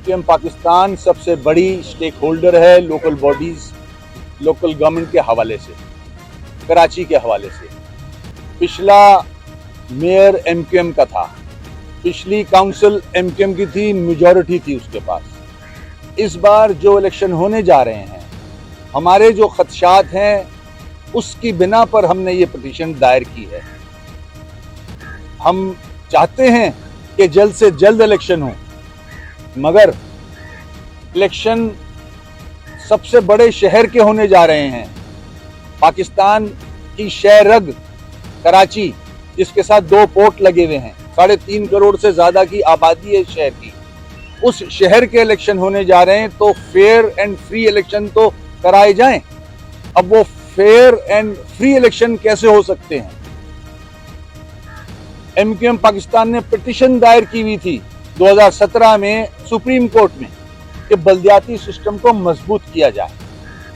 PM Pakistan सबसे बड़ी stake holder है लोकल बॉडीज, लोकल गवर्नमेंट के हवाले से, कराची के हवाले से। पिछला मेयर एमक्यूएम का था, पिछली काउंसिल एमक्यूएम की थी, मेजॉरिटी थी उसके पास। इस बार जो इलेक्शन होने जा रहे हैं, हमारे जो खदशात हैं उसकी बिना पर हमने ये पिटीशन दायर की है। हम चाहते हैं कि जल्द से जल्द इलेक्शन हो, मगर इलेक्शन सबसे बड़े शहर के होने जा रहे हैं। पाकिस्तान की शहरग कराची, जिसके साथ 2 पोर्ट लगे हुए हैं, 3.5 करोड़ से ज्यादा की आबादी है शहर की, उस शहर के इलेक्शन होने जा रहे हैं, तो फेयर एंड फ्री इलेक्शन तो कराए जाएं। अब वो फेयर एंड फ्री इलेक्शन कैसे हो सकते हैं? एमक्यूएम पाकिस्तान ने पिटीशन दायर की हुई थी 2017 में सुप्रीम कोर्ट में कि बल्दियाती सिस्टम को मजबूत किया जाए।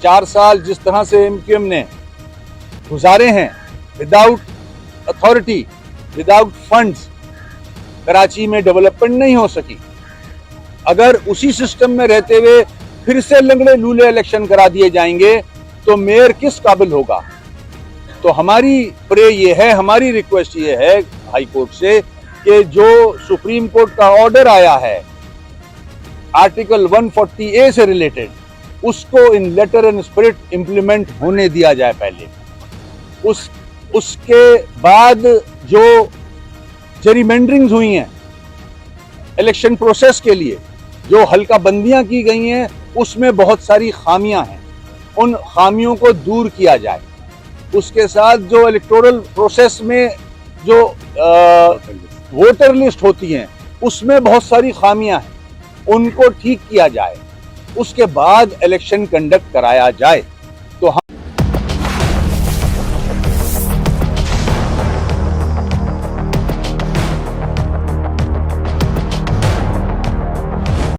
4 साल जिस तरह से एमक्यूएम ने गुजारे हैं without authority, without funds, Karachi में डेवलपमेंट नहीं हो सकी। अगर उसी सिस्टम में रहते हुए फिर से लंगड़े लूले इलेक्शन करा दिए जाएंगे तो मेयर किस काबिल होगा? तो हमारी प्रे ये है, हमारी रिक्वेस्ट ये है हाई कोर्ट से कि जो सुप्रीम कोर्ट का ऑर्डर आया है आर्टिकल 140A से रिलेटेड, उसको इन लेटर एंड स्पिरिट इंप्लीमेंट होने दिया जाए पहले। उसके बाद जो जेरीमेंडरिंग्स हुई हैं इलेक्शन प्रोसेस के लिए, जो हल्का बंदियां की गई हैं, उसमें बहुत सारी खामियां हैं, उन खामियों को दूर किया जाए। उसके साथ जो इलेक्टोरल प्रोसेस में जो वोटर लिस्ट होती हैं उसमें बहुत सारी खामियां हैं, उनको ठीक किया जाए। उसके बाद इलेक्शन कंडक्ट कराया जाए।